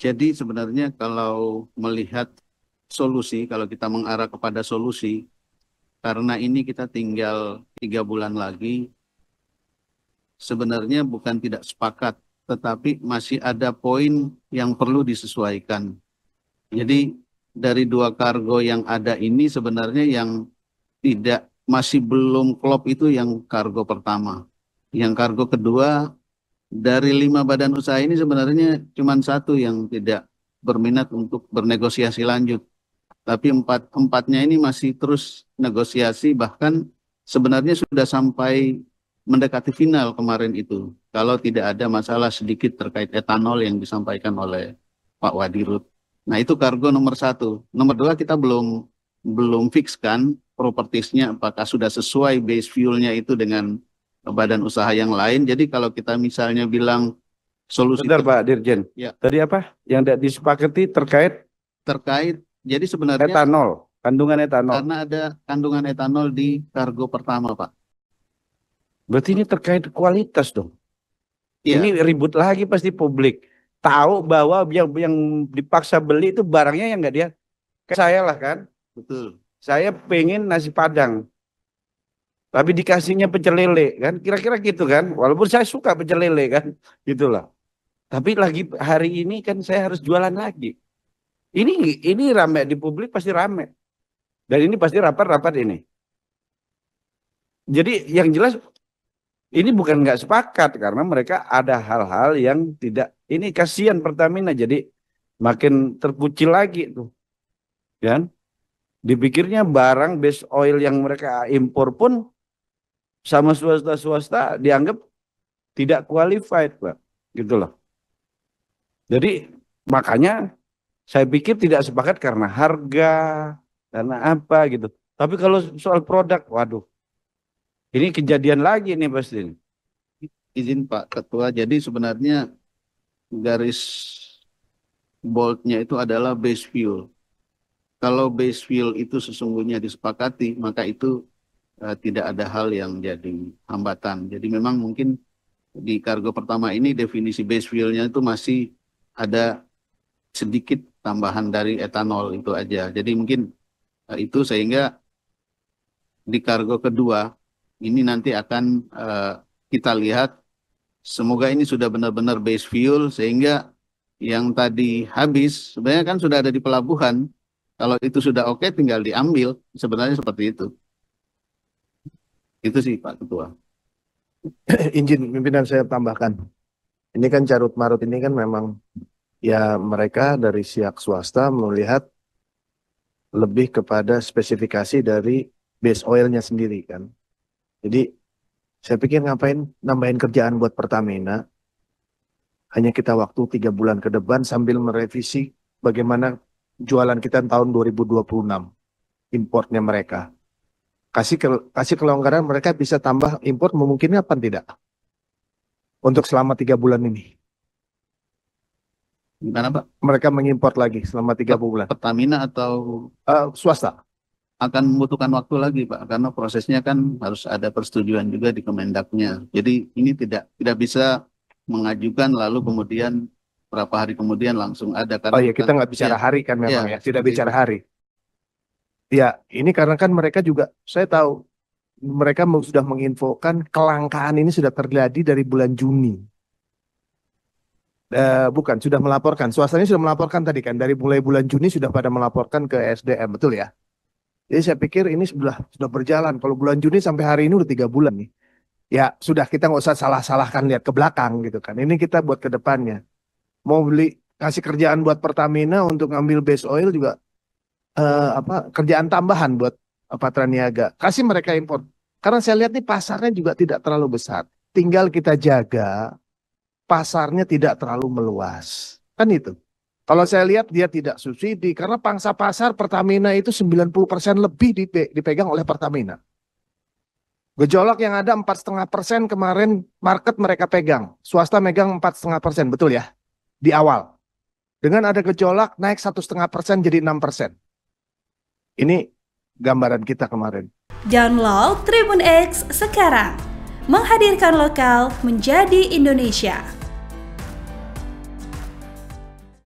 Jadi sebenarnya kalau melihat solusi, kalau kita mengarah kepada solusi, karena ini kita tinggal 3 bulan lagi, sebenarnya bukan tidak sepakat, tetapi masih ada poin yang perlu disesuaikan. Jadi dari 2 kargo yang ada ini sebenarnya yang tidak masih belum klop itu yang kargo pertama. Yang kargo kedua dari 5 badan usaha ini sebenarnya cuma satu yang tidak berminat untuk bernegosiasi lanjut. Tapi empatnya ini masih terus negosiasi, bahkan sebenarnya sudah sampai mendekati final kemarin itu. Kalau tidak ada masalah sedikit terkait etanol yang disampaikan oleh Pak Wadirut. Nah itu kargo nomor satu. Nomor dua kita belum fixkan propertiesnya apakah sudah sesuai base fuelnya itu dengan badan usaha yang lain. Jadi kalau kita misalnya bilang solusi Bentar Pak Dirjen, ya tadi apa yang tidak disepakati terkait terkait, jadi sebenarnya etanol, kandungan etanol. karena ada kandungan etanol di kargo pertama, Pak. Berarti ini terkait kualitas dong. Iya, Ini ribut lagi pasti publik. Tahu bahwa yang dipaksa beli itu barangnya yang nggak dia. Kayak saya lah kan, betul. saya pengen nasi Padang, tapi dikasihnya pecel lele kan, kira-kira gitu kan. Walaupun saya suka pecel lele kan, gitulah. Tapi lagi hari ini kan saya harus jualan lagi. Ini ini rame di publik pasti rame. Dan ini pasti rapat-rapat ini. Jadi yang jelas ini bukan nggak sepakat karena mereka ada hal-hal yang tidak. Ini kasihan Pertamina jadi makin terkucil lagi tuh, kan? Dipikirnya barang base oil yang mereka impor pun sama swasta-swasta dianggap tidak qualified, Pak. Gitu loh. Jadi makanya saya pikir tidak sepakat karena harga, karena apa gitu. Tapi kalau soal produk, waduh, ini kejadian lagi nih pasti. Izin Pak Ketua, jadi sebenarnya garis boldnya itu adalah base fuel. Kalau base fuel itu sesungguhnya disepakati, maka itu tidak ada hal yang jadi hambatan. Jadi memang mungkin di kargo pertama ini definisi base fuelnya itu masih ada sedikit tambahan dari etanol itu aja. Jadi mungkin itu sehingga di kargo kedua ini nanti akan kita lihat, semoga ini sudah benar-benar base fuel sehingga yang tadi habis sebenarnya kan sudah ada di pelabuhan. Kalau itu sudah oke tinggal diambil. Sebenarnya seperti itu. Itu sih Pak Ketua. Izin pimpinan saya tambahkan. Ini kan carut marut ini kan memang ya mereka dari pihak swasta melihat lebih kepada spesifikasi dari base oilnya sendiri kan. Jadi saya pikir ngapain nambahin kerjaan buat Pertamina. Hanya kita waktu 3 bulan ke depan sambil merevisi bagaimana jualan kita tahun 2026 importnya mereka. Kasih kelonggaran mereka bisa tambah impor memungkinkan apa tidak? Untuk selama 3 bulan ini. Gimana Pak? Mereka mengimpor lagi selama 3 bulan. Pertamina atau Swasta. akan membutuhkan waktu lagi Pak, karena prosesnya kan harus ada persetujuan juga di Kemendaknya. Jadi ini tidak bisa mengajukan lalu kemudian berapa hari kemudian langsung ada. Karena Oh ya kita nggak bicara hari kan memang ya, tidak bicara hari. Ya ini karena kan mereka juga, saya tahu mereka sudah menginfokan kelangkaan ini sudah terjadi dari bulan Juni. Bukan, sudah melaporkan. Swastanya sudah melaporkan tadi kan, dari mulai bulan Juni sudah pada melaporkan ke SDM, betul ya? Jadi saya pikir ini sudah berjalan. Kalau bulan Juni sampai hari ini udah 3 bulan nih. Ya sudah kita nggak usah salah-salahkan lihat ke belakang gitu kan. Ini kita buat ke depannya. Mau kasih kerjaan buat Pertamina untuk ngambil base oil juga kerjaan tambahan buat Patraniaga. Kasih mereka impor. Karena saya lihat nih pasarnya juga tidak terlalu besar. Tinggal kita jaga pasarnya tidak terlalu meluas. Kan itu. Kalau saya lihat dia tidak subsidi karena pangsa pasar Pertamina itu 90% lebih dipegang oleh Pertamina. Gejolak yang ada 4,5% kemarin market mereka pegang. Swasta megang 4,5%, betul ya? Di awal. Dengan ada gejolak naik 1,5% jadi 6%. Ini gambaran kita kemarin. Download Tribun X sekarang. Menghadirkan lokal menjadi Indonesia.